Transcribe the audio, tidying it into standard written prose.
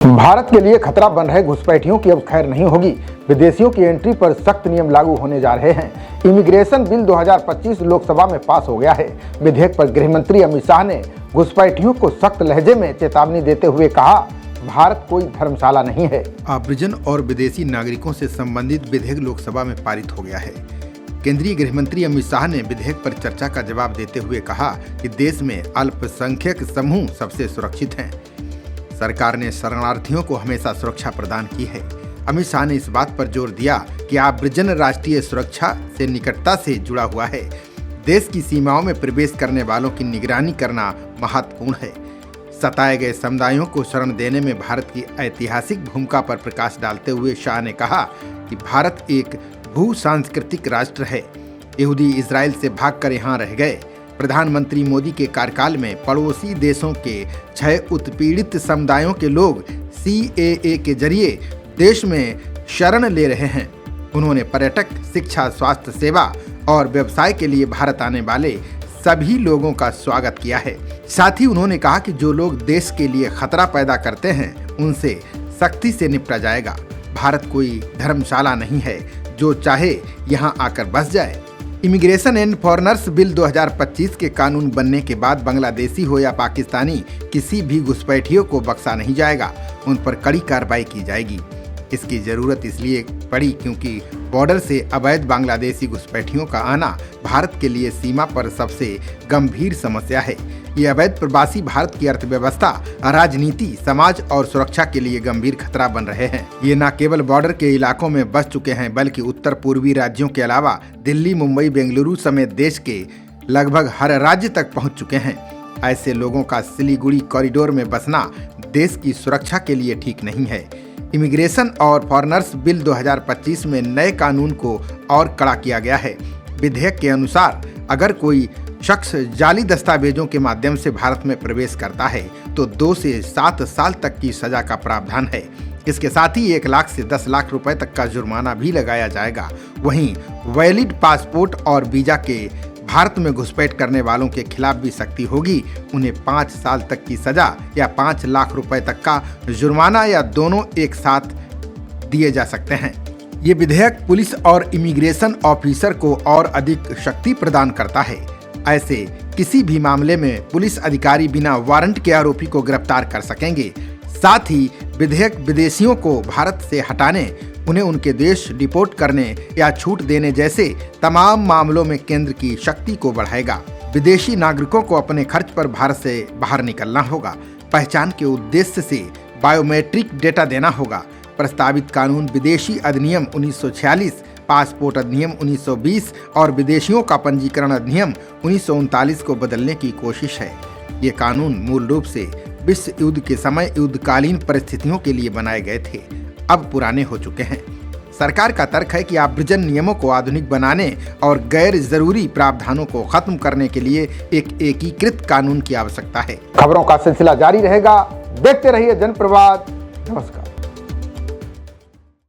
भारत के लिए खतरा बन रहे घुसपैठियों की अब खैर नहीं होगी। विदेशियों की एंट्री पर सख्त नियम लागू होने जा रहे हैं। इमिग्रेशन बिल 2025 लोकसभा में पास हो गया है। विधेयक पर गृह मंत्री अमित शाह ने घुसपैठियों को सख्त लहजे में चेतावनी देते हुए कहा, भारत कोई धर्मशाला नहीं है। आव्रजन और विदेशी नागरिकों से संबंधित विधेयक लोकसभा में पारित हो गया है। केंद्रीय गृह मंत्री अमित शाह ने विधेयक पर चर्चा का जवाब देते हुए कहा कि देश में अल्पसंख्यक समूह सबसे सुरक्षित हैं। सरकार ने शरणार्थियों को हमेशा सुरक्षा प्रदान की है। अमित शाह ने इस बात पर जोर दिया कि आव्रजन राष्ट्रीय सुरक्षा से निकटता से जुड़ा हुआ है। देश की सीमाओं में प्रवेश करने वालों की निगरानी करना महत्वपूर्ण है। सताए गए समुदायों को शरण देने में भारत की ऐतिहासिक भूमिका पर प्रकाश डालते हुए शाह ने कहा कि भारत एक भू सांस्कृतिक राष्ट्र है। यहूदी इजराइल से भागकर यहाँ रह गए। प्रधानमंत्री मोदी के कार्यकाल में पड़ोसी देशों के 6 उत्पीड़ित समुदायों के लोग CAA के जरिए देश में शरण ले रहे हैं। उन्होंने पर्यटक, शिक्षा, स्वास्थ्य सेवा और व्यवसाय के लिए भारत आने वाले सभी लोगों का स्वागत किया है। साथ ही उन्होंने कहा कि जो लोग देश के लिए खतरा पैदा करते हैं उनसे सख्ती से निपटा जाएगा। भारत कोई धर्मशाला नहीं है, जो चाहे यहाँ आकर बस जाए। इमिग्रेशन एंड फॉरेनर्स बिल 2025 के कानून बनने के बाद बांग्लादेशी हो या पाकिस्तानी, किसी भी घुसपैठियों को बख्शा नहीं जाएगा। उन पर कड़ी कार्रवाई की जाएगी। इसकी जरूरत इसलिए पड़ी क्योंकि बॉर्डर से अवैध बांग्लादेशी घुसपैठियों का आना भारत के लिए सीमा पर सबसे गंभीर समस्या है। ये अवैध प्रवासी भारत की अर्थव्यवस्था, राजनीति, समाज और सुरक्षा के लिए गंभीर खतरा बन रहे हैं। ये न केवल बॉर्डर के इलाकों में बस चुके हैं, बल्कि उत्तर पूर्वी राज्यों के अलावा दिल्ली, मुंबई, बेंगलुरु समेत देश के लगभग हर राज्य तक पहुंच चुके हैं। ऐसे लोगों का सिलीगुड़ी कॉरिडोर में बसना देश की सुरक्षा के लिए ठीक नहीं है। इमिग्रेशन और फॉरेनर्स बिल 2025 में नए कानून को और कड़ा किया गया है। विधेयक के अनुसार अगर कोई शख्स जाली दस्तावेजों के माध्यम से भारत में प्रवेश करता है तो 2 से 7 साल तक की सजा का प्रावधान है। इसके साथ ही 1 लाख से 10 लाख रुपए तक का जुर्माना भी लगाया जाएगा। वहीं वैलिड पासपोर्ट और वीजा के भारत में घुसपैठ करने वालों के खिलाफ भी सख्ती होगी। उन्हें 5 साल तक की सजा या 5 लाख रुपए तक का जुर्माना या दोनों एक साथ दिए जा सकते हैं। ये विधेयक पुलिस और इमिग्रेशन ऑफिसर को और अधिक शक्ति प्रदान करता है। ऐसे किसी भी मामले में पुलिस अधिकारी बिना वारंट के आरोपी को गिरफ्तार कर सकेंगे। साथ ही विधेयक विदेशियों को भारत से हटाने, उन्हें उनके देश डिपोर्ट करने या छूट देने जैसे तमाम मामलों में केंद्र की शक्ति को बढ़ाएगा। विदेशी नागरिकों को अपने खर्च पर भारत से बाहर निकलना होगा। पहचान के उद्देश्य से बायोमेट्रिक डेटा देना होगा। प्रस्तावित कानून विदेशी अधिनियम 1946, पासपोर्ट अधिनियम 1920 और विदेशियों का पंजीकरण अधिनियम 1939 को बदलने की कोशिश है। ये कानून मूल रूप से विश्व युद्ध के समय युद्धकालीन परिस्थितियों के लिए बनाए गए थे, अब पुराने हो चुके हैं। सरकार का तर्क है कि आव्रजन नियमों को आधुनिक बनाने और गैर जरूरी प्रावधानों को खत्म करने के लिए एक एकीकृत कानून की आवश्यकता है। खबरों का सिलसिला जारी रहेगा। देखते रहिए जनप्रवाद। नमस्कार।